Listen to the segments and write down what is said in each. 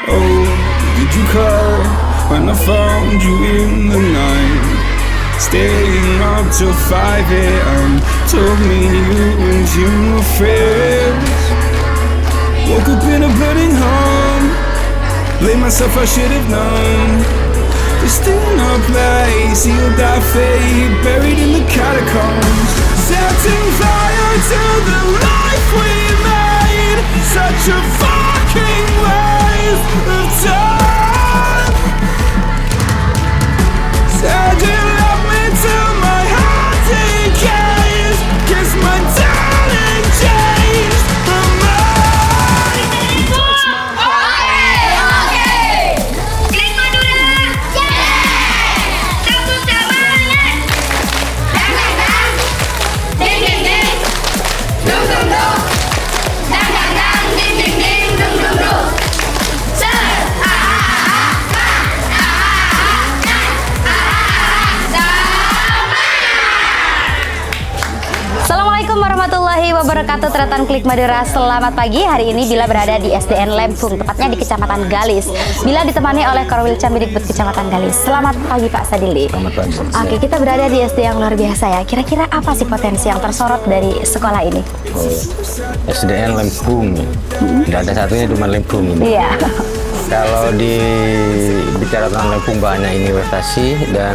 Oh, did you cry when I found you in the night? Staying up till 5 a.m. Told me you and you were friends. Woke up in a burning home. Blame myself, I should have known. There's still no place, sealed our fate, buried in the catacombs. Setting fire to the life we made. Such a fucking waste of time. Said you love me till my heart decays. Guess my darling changed her mind. Touch my heart. Klik Madura. Tepuk tangannya. Dang dang dang. Ding ding ding. Dung dung dung. Dang dang dang. Ding ding ding. Dung dung dung. Assalamualaikum warahmatullahi wabarakatuh. Tretan Klik Madura, selamat pagi. Hari ini Bila berada di SDN Lempung, tepatnya di Kecamatan Galis. Bila ditemani oleh Korwil Cambidikbud Kecamatan Galis. Selamat pagi Pak Sadili. Selamat pagi. Oke, kita berada di SD yang luar biasa ya. Kira-kira apa sih potensi yang tersorot dari sekolah ini? SDN Lempung. Tidak ada satunya cuma Lempung ini. Iya. Kalau dibicarakan Lempung banyak investasi dan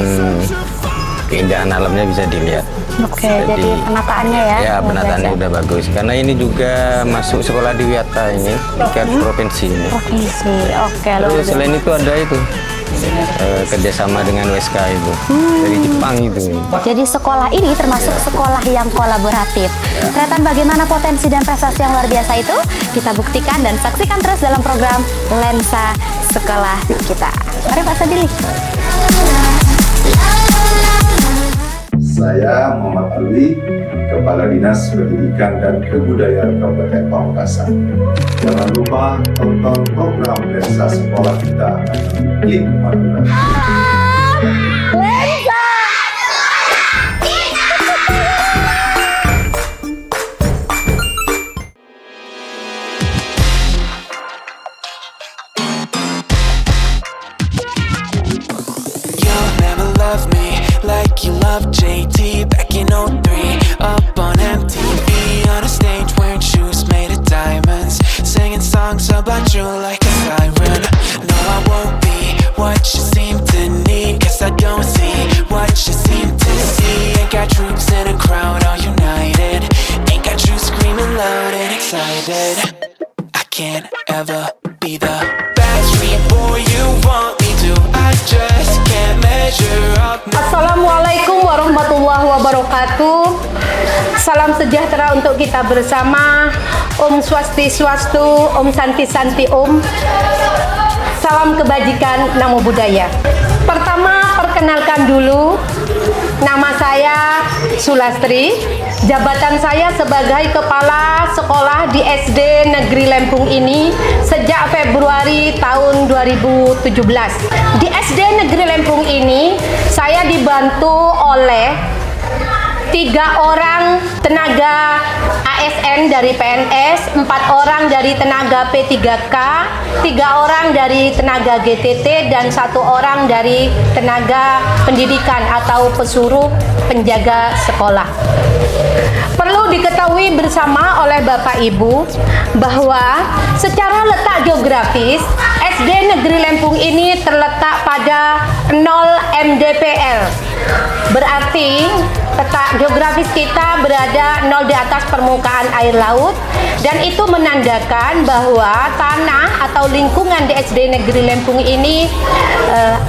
keindahan alamnya bisa dilihat. Oke, jadi penataannya ya? Ya, luar penataannya biasa. udah bagus. Karena ini juga masuk sekolah di Wiata ini, tingkat provinsi ini. Provinsi, oke. Luar Terus biasa. selain itu ada itu kerjasama dengan WSK itu dari Jepang itu. Jadi sekolah ini termasuk sekolah yang kolaboratif. Tretan bagaimana potensi dan prestasi yang luar biasa itu? Kita buktikan dan saksikan terus dalam program Lensa Sekolah Kita. Mari Pak Sadili. Saya Muhammad Alwi, Kepala Dinas Pendidikan dan Kebudayaan Kabupaten Pamekasan. Jangan lupa tonton program Lensa Sekolah Kita di Klik Madura. You'll never love me like you love JT back in '03. Up on MTV on a stage wearing shoes made of diamonds, singing songs about you like a siren. No, I won't be what you seem to need, 'cause I don't see what you seem to see. Ain't got troops in a crowd all united, ain't got you screaming loud and excited. I can't ever be the Backstreet boy you want me to, I just can't measure up. Assalamualaikum warahmatullahi wabarakatuh. Salam sejahtera untuk kita bersama. Om Swastiastu, Om Santi Santi Om. Salam kebajikan, namo budaya. Pertama, perkenalkan dulu. Nama saya Sulastri. Jabatan saya sebagai Kepala Sekolah di SD Negeri Lempung ini sejak Februari tahun 2017. Di SD Negeri Lempung ini saya dibantu oleh 3 orang tenaga ASN dari PNS, 4 orang dari tenaga P3K, 3 orang dari tenaga GTT, dan 1 orang dari tenaga pendidikan atau pesuruh penjaga sekolah. Perlu diketahui bersama oleh Bapak Ibu bahwa secara letak geografis SD Negeri Lempung ini terletak pada 0 mdpl. Berarti letak geografis kita berada 0 di atas permukaan air laut, dan itu menandakan bahwa tanah atau lingkungan di SD Negeri Lempung ini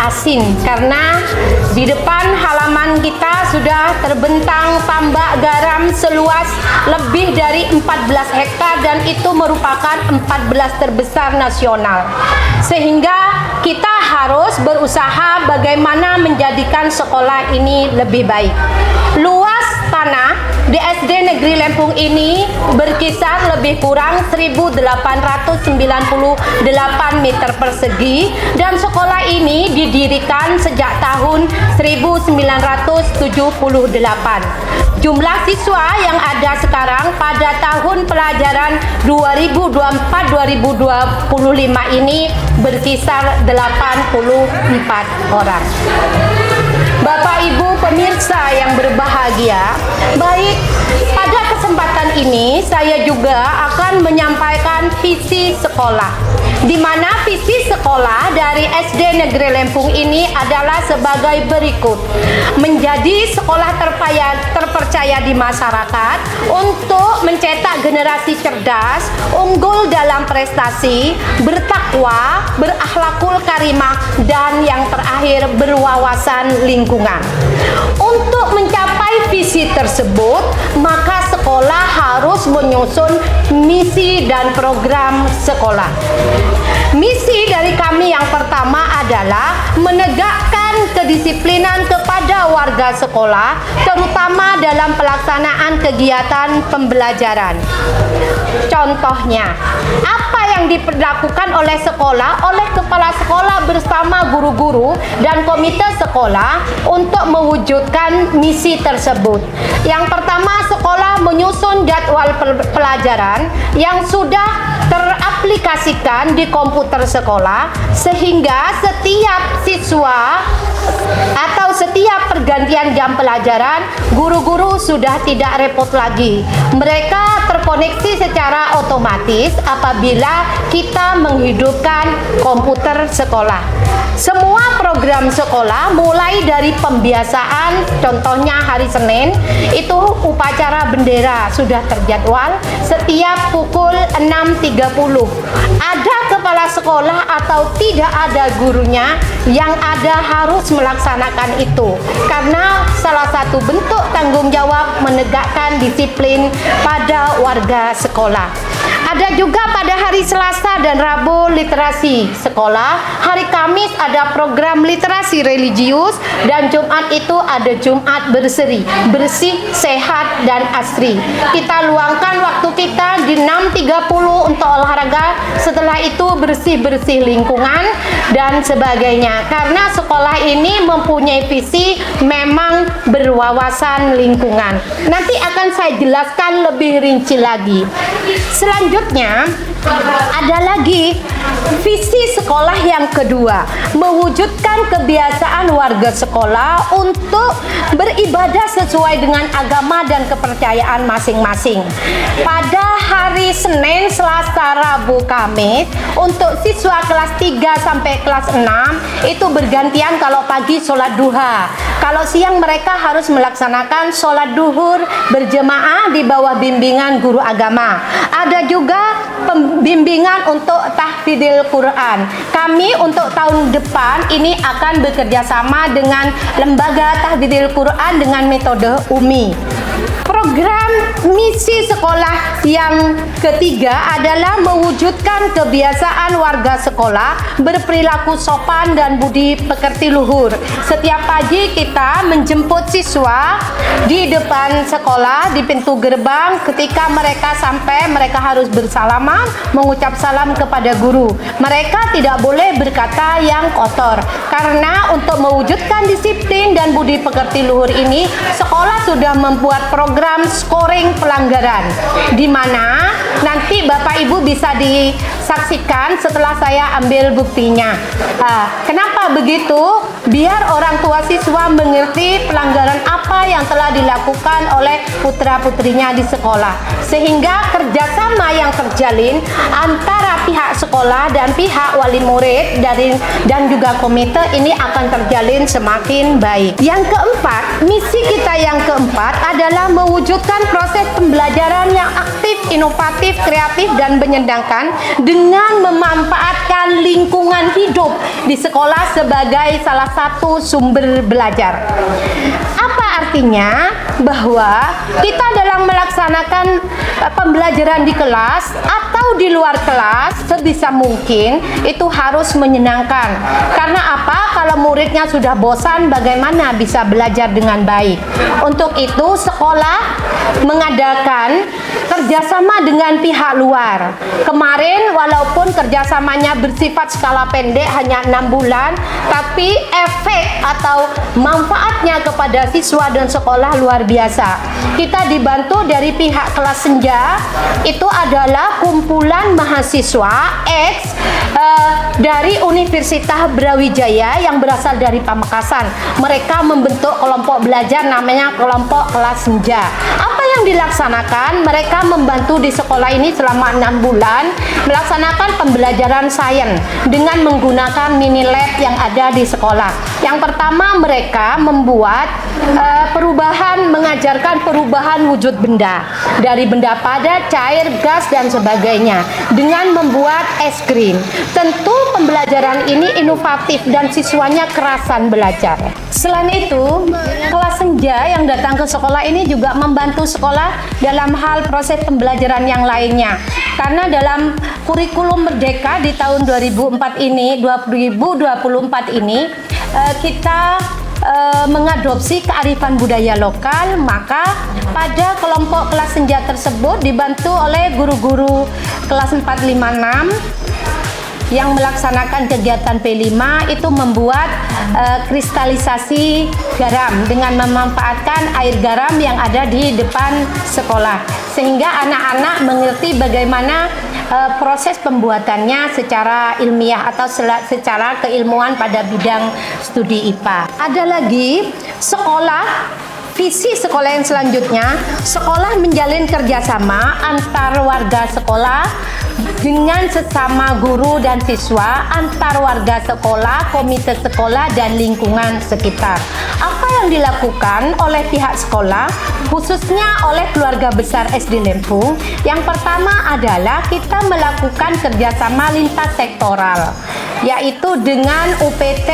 asin, karena di depan halaman kita sudah terbentang tambak garam seluas lebih dari 14 hektar, dan itu merupakan 14 terbesar nasional, sehingga kita harus berusaha bagaimana menjadikan sekolah ini lebih baik. Luas tanah di SD Negeri Lempung ini berkisar lebih kurang 1.898 meter persegi dan sekolah ini didirikan sejak tahun 1978. Jumlah siswa yang ada sekarang pada tahun pelajaran 2024-2025 ini berkisar 84 orang. Bapak Ibu pemirsa yang berbahagia, baik pada kesempatan ini saya juga akan menyampaikan visi sekolah, di mana visi sekolah dari SD Negeri Lempung ini adalah sebagai berikut: menjadi sekolah terpercaya di masyarakat untuk mencetak generasi cerdas, unggul dalam prestasi, bertakwa, berakhlakul karimah, dan yang terakhir berwawasan lingkungan. Untuk mencapai visi tersebut, maka sekolah harus menyusun misi dan program sekolah. Misi dari kami yang pertama adalah menegakkan kedisiplinan kepada warga sekolah, terutama dalam pelaksanaan kegiatan pembelajaran. Contohnya, apa yang dilakukan oleh sekolah, oleh kepala sekolah bersama guru-guru dan komite sekolah untuk mewujudkan misi tersebut. Yang pertama, sekolah menyusun jadwal pelajaran yang sudah teraplikasikan di komputer sekolah, sehingga setiap siswa atau setiap pergantian jam pelajaran, guru-guru sudah tidak repot lagi. Mereka terkoneksi secara otomatis apabila kita menghidupkan komputer sekolah. Semua program sekolah mulai dari pembiasaan, contohnya hari Senin itu upacara bendera sudah terjadwal setiap pukul 6.30. Ada kepala sekolah atau tidak ada gurunya, yang ada harus melaksanakan itu, karena salah satu bentuk tanggung jawab menegakkan disiplin pada warga sekolah. Ada juga pada hari Selasa dan Rabu literasi sekolah, hari Kamis ada program literasi religius, dan Jumat itu ada Jumat berseri, bersih, sehat, dan asri. Kita luangkan waktu kita di 6.30 untuk olahraga, setelah itu bersih-bersih lingkungan dan sebagainya. Karena sekolah ini mempunyai visi memang berwawasan lingkungan. Nanti akan saya jelaskan lebih rinci lagi. Selanjutnya ada lagi visi sekolah yang kedua, mewujudkan kebiasaan warga sekolah untuk beribadah sesuai dengan agama dan kepercayaan masing-masing. Pada hari Senin, Selasa, Rabu, Kamis untuk siswa kelas 3 sampai kelas 6 itu bergantian. Kalau pagi sholat duha, kalau siang mereka harus melaksanakan sholat duhur berjemaah di bawah bimbingan guru agama. Ada juga pembimbingan untuk tahfidzil Quran. Kami untuk tahun depan ini akan bekerja sama dengan lembaga tahfidzil Quran dengan metode UMI. Program misi sekolah yang ketiga adalah mewujudkan kebiasaan warga sekolah berperilaku sopan dan budi pekerti luhur. Setiap pagi kita menjemput siswa di depan sekolah, di pintu gerbang. Ketika mereka sampai, mereka harus bersalaman, mengucap salam kepada guru. Mereka tidak boleh berkata yang kotor, karena untuk mewujudkan disiplin dan budi pekerti luhur ini, sekolah sudah membuat program scoring pelanggaran, di mana nanti Bapak Ibu bisa disaksikan setelah saya ambil buktinya. Kenapa begitu? Biar orang tua siswa mengerti pelanggaran apa yang telah dilakukan oleh putra-putrinya di sekolah, sehingga kerjasama yang terjalin antara pihak sekolah dan pihak wali murid dan juga komite ini akan terjalin semakin baik. Yang keempat, misi kita yang keempat adalah mewujudkan proses pembelajaran yang aktif, inovatif, kreatif, dan menyenangkan dengan memanfaatkan lingkungan hidup di sekolah sebagai salah satu sumber belajar. Apa artinya? Bahwa kita dalam melaksanakan pembelajaran di kelas atau di luar kelas sebisa sebisa mungkin itu harus menyenangkan. Karena apa? Kalau muridnya sudah bosan, bagaimana bisa belajar dengan baik? Untuk itu sekolah mengadakan kerjasama dengan pihak luar. Kemarin walaupun kerjasamanya bersifat skala pendek hanya 6 bulan, tapi efek atau manfaatnya kepada siswa dan sekolah luar biasa. Kita dibantu dari pihak kelas senja, itu adalah kumpulan mahasiswa dari Universitas Brawijaya yang berasal dari Pamekasan. Mereka membentuk kelompok belajar namanya kelompok kelas senja. Apa yang dilaksanakan? Mereka membantu di sekolah ini selama 6 bulan melaksanakan pembelajaran sains dengan menggunakan mini lab yang ada di sekolah. Yang pertama, mereka membuat mengajarkan perubahan wujud benda dari benda padat, cair, gas dan sebagainya dengan membuat es krim. Tentu pembelajaran ini inovatif dan siswanya kerasan belajar. Selain itu, kelas senja yang datang ke sekolah ini juga membantu sekolah dalam hal proses pembelajaran yang lainnya. Karena dalam kurikulum Merdeka di tahun 2024 ini kita mengadopsi kearifan budaya lokal, maka pada kelompok kelas senja tersebut dibantu oleh guru-guru kelas 456 yang melaksanakan kegiatan P5 itu membuat kristalisasi garam dengan memanfaatkan air garam yang ada di depan sekolah, sehingga anak-anak mengerti bagaimana proses pembuatannya secara ilmiah atau secara keilmuan pada bidang studi IPA. Ada lagi visi sekolah yang selanjutnya, sekolah menjalin kerjasama antar warga sekolah dengan sesama guru dan siswa, antar warga sekolah, komite sekolah, dan lingkungan sekitar. Apa yang dilakukan oleh pihak sekolah, khususnya oleh keluarga besar SD Lempung? Yang pertama adalah kita melakukan kerjasama lintas sektoral, yaitu dengan UPT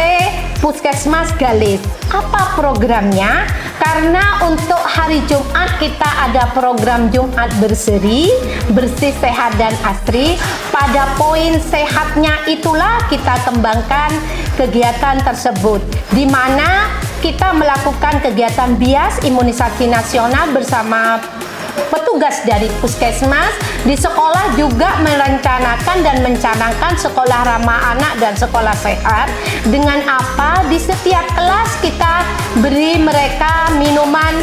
Puskesmas Galis. Apa programnya? Karena untuk hari Jumat kita ada program Jumat Berseri, bersih, sehat, dan asri. Pada poin sehatnya itulah kita kembangkan kegiatan tersebut, di mana kita melakukan kegiatan bias imunisasi nasional bersama petugas dari puskesmas. Di sekolah juga merencanakan dan mencanangkan sekolah ramah anak dan sekolah sehat. Dengan apa? Di setiap kelas kita beri mereka minuman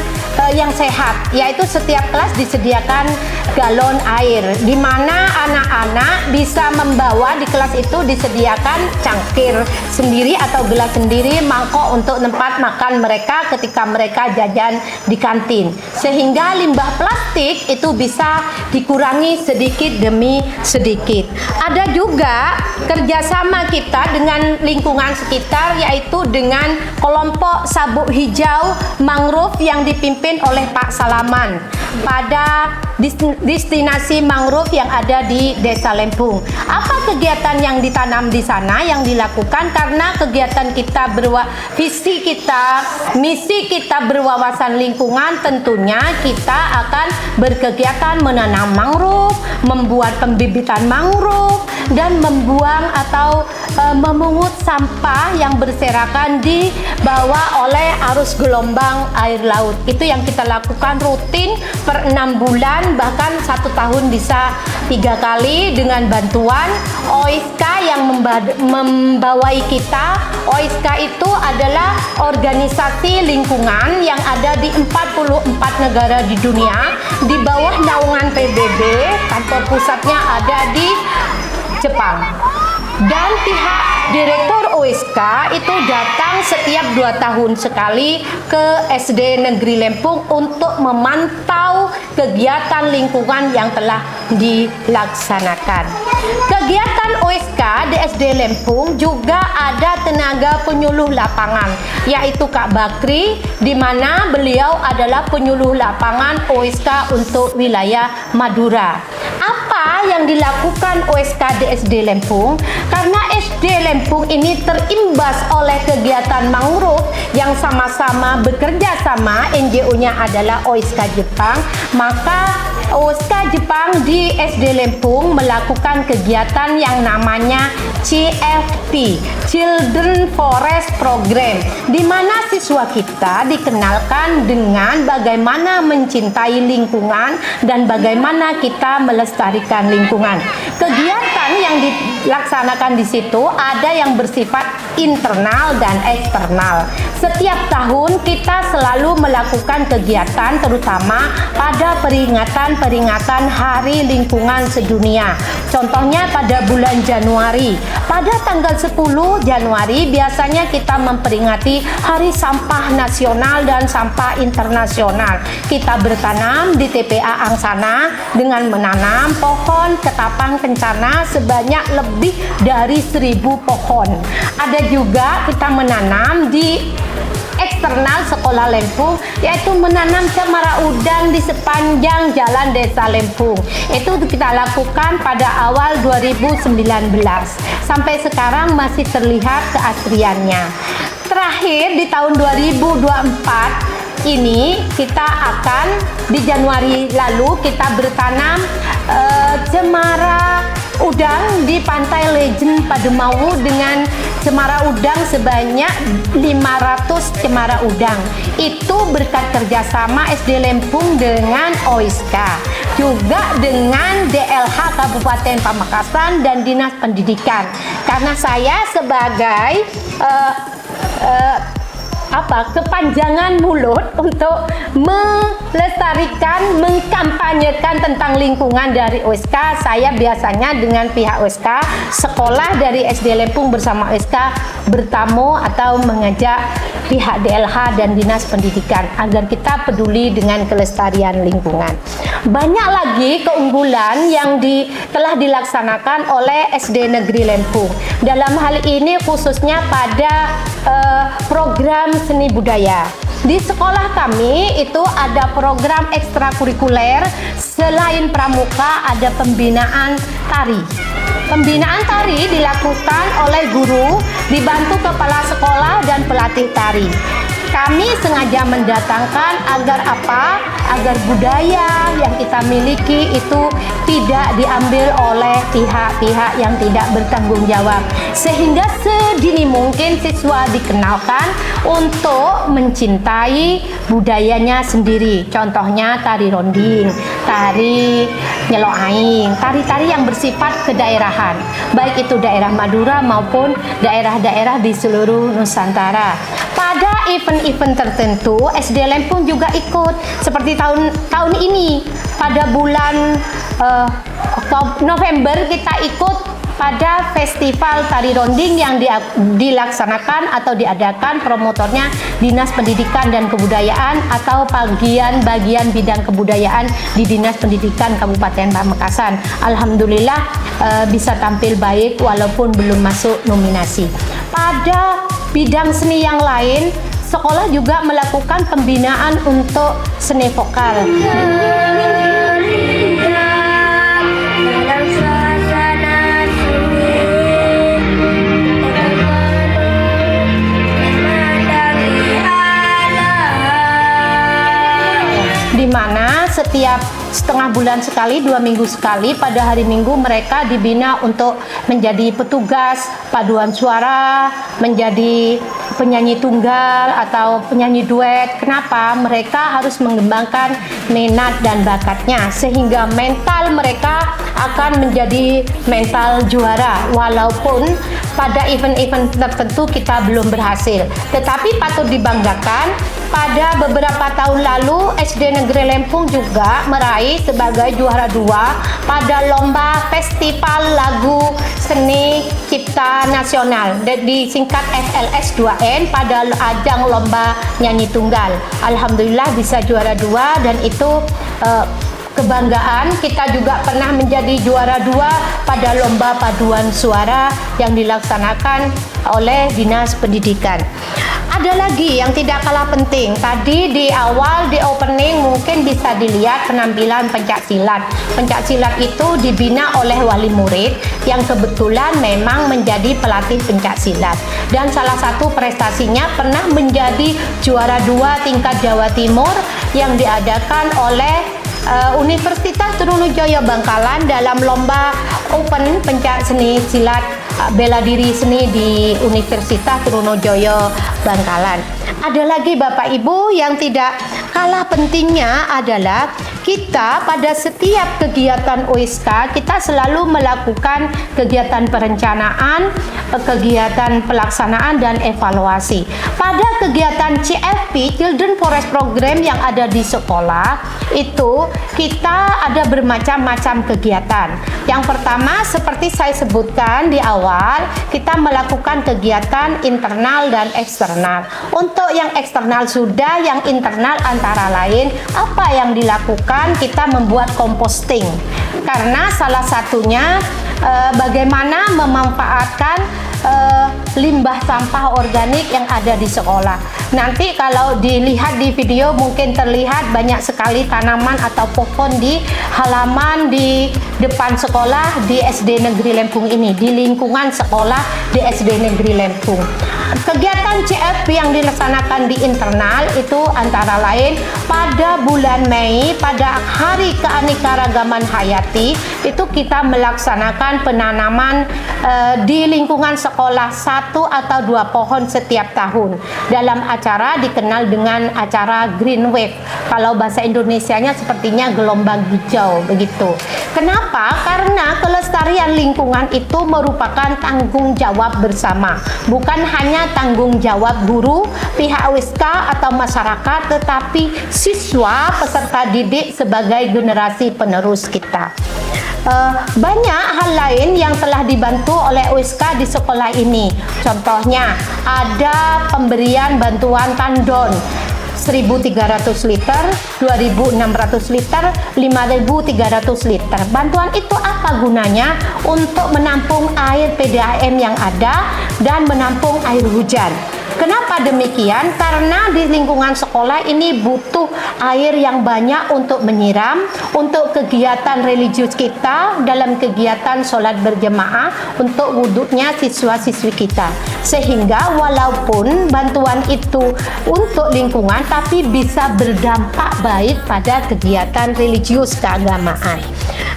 yang sehat, yaitu setiap kelas disediakan galon air, di mana anak-anak bisa membawa, di kelas itu disediakan cangkir sendiri atau gelas sendiri, mangkok untuk tempat makan mereka ketika mereka jajan di kantin, sehingga limbah plastik itu bisa dikurangi sedikit demi sedikit. Ada juga kerjasama kita dengan lingkungan sekitar, yaitu dengan kelompok sabuk hijau mangrove yang dipimpin oleh Pak Salaman pada destinasi mangrove yang ada di Desa Lempung. Apa kegiatan yang ditanam di sana yang dilakukan? Karena kegiatan kita visi kita, misi kita berwawasan lingkungan, tentunya kita akan berkegiatan menanam mangrove, membuat pembibitan mangrove, dan membuang atau memungut sampah yang berserakan dibawa oleh arus gelombang air laut. Itu yang kita lakukan rutin per 6 bulan, bahkan 1 tahun bisa 3 kali dengan bantuan OISK yang membawai kita. OISK itu adalah organisasi lingkungan yang ada di 44 negara di dunia, di bawah naungan PBB. Kantor pusatnya ada di Jepang. Dan pihak direktur OISK itu datang setiap 2 tahun sekali ke SD Negeri Lempung untuk memantau kegiatan lingkungan yang telah dilaksanakan. Kegiatan OISK di SD Lempung juga ada tenaga penyuluh lapangan, yaitu Kak Bakri, di mana beliau adalah penyuluh lapangan OISK untuk wilayah Madura. Apa yang dilakukan OISK di SD Lempung? Karena SD Lempung ini terimbas oleh kegiatan mangrove yang sama-sama bekerja sama, NGO-nya adalah OISK Jepang, maka OSKA Jepang di SD Lempung melakukan kegiatan yang namanya CFP, Children Forest Program, di mana siswa kita dikenalkan dengan bagaimana mencintai lingkungan dan bagaimana kita melestarikan lingkungan. Kegiatan yang dilaksanakan di situ ada yang bersifat internal dan eksternal. Setiap tahun kita selalu melakukan kegiatan terutama pada peringatan Hari Lingkungan Sedunia. Contohnya pada bulan Januari. Pada tanggal 10 Januari biasanya kita memperingati Hari Sampah Nasional dan Sampah Internasional. Kita bertanam di TPA Angsana dengan menanam pohon ketapang kencana sebanyak lebih dari 1000 pohon. Ada juga kita menanam di eksternal Sekolah Lempung, yaitu menanam cemara udang di sepanjang jalan Desa Lempung. Itu kita lakukan pada awal 2019. Sampai sekarang masih terlihat keasliannya. Terakhir di tahun 2024 ini kita akan di Januari lalu kita bertanam cemara udang di Pantai Legend Pademawu dengan cemara udang sebanyak 500 cemara udang. Itu berkat kerjasama SD Lempung dengan OSKA, juga dengan DLH Kabupaten Pamekasan dan Dinas Pendidikan. Karena saya sebagai kepanjangan mulut untuk melestarikan, mengkampanyekan tentang lingkungan dari OSKA. Saya biasanya dengan pihak OSKA, sekolah dari SD Lempung bersama OSKA bertamu atau mengajak pihak DLH dan Dinas Pendidikan agar kita peduli dengan kelestarian lingkungan. Banyak lagi keunggulan yang telah dilaksanakan oleh SD Negeri Lempung. Dalam hal ini khususnya pada program seni budaya. Di sekolah kami itu ada program ekstrakurikuler, selain pramuka ada pembinaan tari. Pembinaan tari dilakukan oleh guru dibantu kepala sekolah dan pelatih tari. Kami sengaja mendatangkan agar apa? Agar budaya yang kita miliki itu tidak diambil oleh pihak-pihak yang tidak bertanggung jawab. Sehingga sedini mungkin siswa dikenalkan untuk mencintai budayanya sendiri. Contohnya tari ronding, tari nyelok aing, tari-tari yang bersifat kedaerahan. Baik itu daerah Madura maupun daerah-daerah di seluruh Nusantara. Pada event-event tertentu, SD Lempung juga ikut. Seperti tahun ini, pada bulan November kita ikut pada festival tari ronding yang dilaksanakan atau diadakan promotornya Dinas Pendidikan dan Kebudayaan atau bagian bidang kebudayaan di Dinas Pendidikan Kabupaten Pamekasan. Alhamdulillah bisa tampil baik walaupun belum masuk nominasi. Pada bidang seni yang lain, sekolah juga melakukan pembinaan untuk seni vokal. Di mana setiap setengah bulan sekali, 2 minggu sekali, pada hari Minggu mereka dibina untuk menjadi petugas paduan suara, menjadi penyanyi tunggal atau penyanyi duet. Kenapa? Mereka harus mengembangkan minat dan bakatnya sehingga mental mereka akan menjadi mental juara walaupun pada event-event tertentu kita belum berhasil. Tetapi patut dibanggakan, pada beberapa tahun lalu SD Negeri Lempung juga meraih sebagai juara 2 pada lomba Festival Lagu Seni Cipta Nasional, disingkat FLS 2N, pada ajang lomba nyanyi tunggal. Alhamdulillah bisa juara 2 dan itu kebanggaan. Kita juga pernah menjadi juara 2 pada lomba paduan suara yang dilaksanakan oleh Dinas Pendidikan. Ada lagi yang tidak kalah penting. Tadi di awal di opening mungkin bisa dilihat penampilan pencak silat. Pencak silat itu dibina oleh wali murid yang kebetulan memang menjadi pelatih pencak silat. Dan salah satu prestasinya pernah menjadi juara 2 tingkat Jawa Timur yang diadakan oleh Universitas Trunojoyo Bangkalan dalam lomba Open Pencak Seni Silat Bela Diri Seni di Universitas Trunojoyo Bangkalan. Ada lagi Bapak Ibu yang tidak kalah pentingnya adalah kita pada setiap kegiatan OISKA kita selalu melakukan kegiatan perencanaan, kegiatan pelaksanaan dan evaluasi. Pada kegiatan CFP Children Forest Program yang ada di sekolah itu kita ada bermacam-macam kegiatan. Yang pertama seperti saya sebutkan di awal, kita melakukan kegiatan internal dan eksternal. Untuk yang eksternal sudah, yang internal antara lain apa yang dilakukan, kita membuat composting karena salah satunya bagaimana memanfaatkan limbah sampah organik yang ada di sekolah. Nanti kalau dilihat di video mungkin terlihat banyak sekali tanaman atau pohon di halaman di depan sekolah di SD Negeri Lempung ini, di lingkungan sekolah di SD Negeri Lempung. Kegiatan CFP yang dilaksanakan di internal itu antara lain pada bulan Mei, pada Hari Keanekaragaman Hayati, itu kita melaksanakan penanaman di lingkungan sekolah 1 atau 2 pohon setiap tahun dalam acara dikenal dengan acara Green Wave. Kalau bahasa Indonesianya sepertinya gelombang hijau begitu. Kenapa? Karena kelestarian lingkungan itu merupakan tanggung jawab bersama, bukan hanya tanggung jawab guru, pihak OISKA atau masyarakat, tetapi siswa peserta didik sebagai generasi penerus kita. Banyak hal lain yang telah dibantu oleh OISKA di sekolah ini. Contohnya ada pemberian bantuan tandon 1.300 liter, 2.600 liter, 5.300 liter. Bantuan itu apa gunanya? Untuk menampung air PDAM yang ada dan menampung air hujan. Kenapa demikian? Karena di lingkungan sekolah ini butuh air yang banyak untuk menyiram, untuk kegiatan religius kita, dalam kegiatan sholat berjemaah, untuk wudhunya siswa-siswi kita. Sehingga walaupun bantuan itu untuk lingkungan, tapi bisa berdampak baik pada kegiatan religius keagamaan.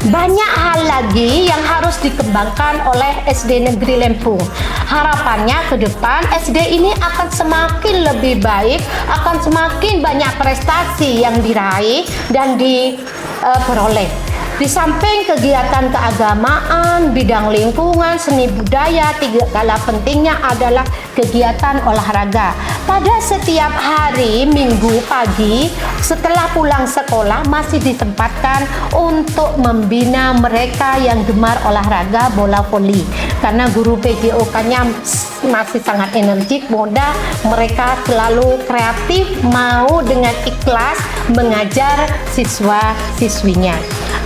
Banyak hal lagi yang harus dikembangkan oleh SD Negeri Lempung. Harapannya ke depan SD ini akan semakin lebih baik, akan semakin banyak prestasi yang diraih dan diperoleh. Di samping kegiatan keagamaan, bidang lingkungan, seni budaya, tidak kalah pentingnya adalah kegiatan olahraga. Pada setiap hari Minggu pagi setelah pulang sekolah masih disempatkan untuk membina mereka yang gemar olahraga bola voli. Karena guru PJOK-nya masih sangat energik, muda, mereka selalu kreatif, mau dengan ikhlas mengajar siswa-siswinya.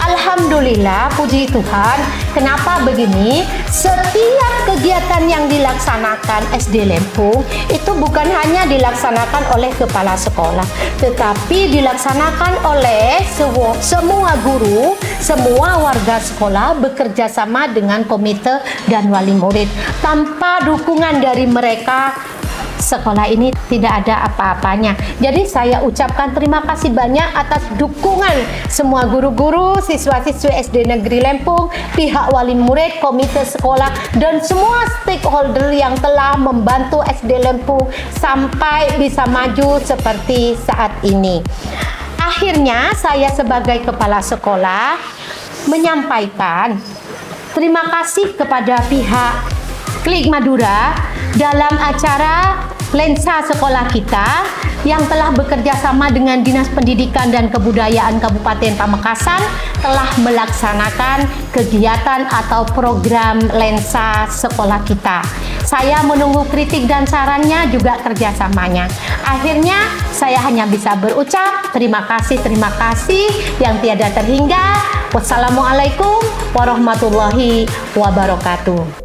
Alhamdulillah, puji Tuhan. Kenapa begini? Setiap kegiatan yang dilaksanakan SD Lempung itu bukan hanya dilaksanakan oleh kepala sekolah, tetapi dilaksanakan oleh semua guru, semua warga sekolah bekerja sama dengan komite dan wali murid. Tanpa dukungan dari mereka, sekolah ini tidak ada apa-apanya. Jadi saya ucapkan terima kasih banyak atas dukungan semua guru-guru, siswa-siswi SD Negeri Lempung, pihak wali murid, komite sekolah, dan semua stakeholder yang telah membantu SD Lempung sampai bisa maju seperti saat ini. Akhirnya saya sebagai kepala sekolah menyampaikan terima kasih kepada pihak Klik Madura dalam acara Lensa Sekolah Kita yang telah bekerja sama dengan Dinas Pendidikan dan Kebudayaan Kabupaten Pamekasan telah melaksanakan kegiatan atau program Lensa Sekolah Kita. Saya menunggu kritik dan sarannya, juga kerjasamanya. Akhirnya saya hanya bisa berucap terima kasih yang tiada terhingga. Wassalamualaikum warahmatullahi wabarakatuh.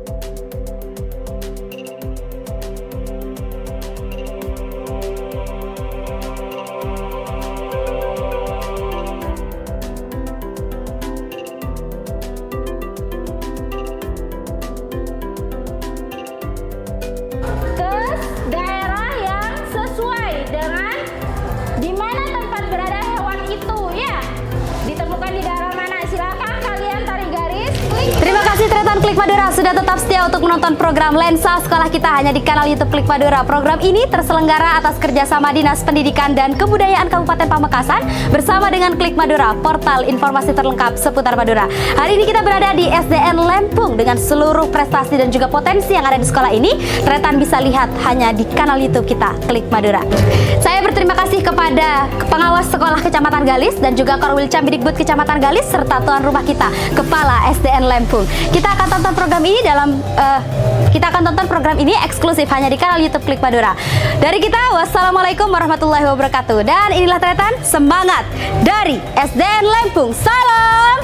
Teman-teman Klik Madura sudah tetap setia untuk menonton program Lensa Sekolah Kita hanya di kanal YouTube Klik Madura. Program ini terselenggara atas kerjasama Dinas Pendidikan dan Kebudayaan Kabupaten Pamekasan bersama dengan Klik Madura, portal informasi terlengkap seputar Madura. Hari ini kita berada di SDN Lempung dengan seluruh prestasi dan juga potensi yang ada di sekolah ini. Tretan bisa lihat hanya di kanal YouTube kita Klik Madura. Saya berterima kasih kepada pengawas sekolah Kecamatan Galis dan juga Korwil Cambidikbud Kecamatan Galis serta tuan rumah kita, Kepala SDN Lempung. Kita akan tonton program ini eksklusif hanya di kanal YouTube Klik Madura. Dari kita, wassalamualaikum warahmatullahi wabarakatuh. Dan inilah Tretan, semangat dari SDN Lempung. Salam.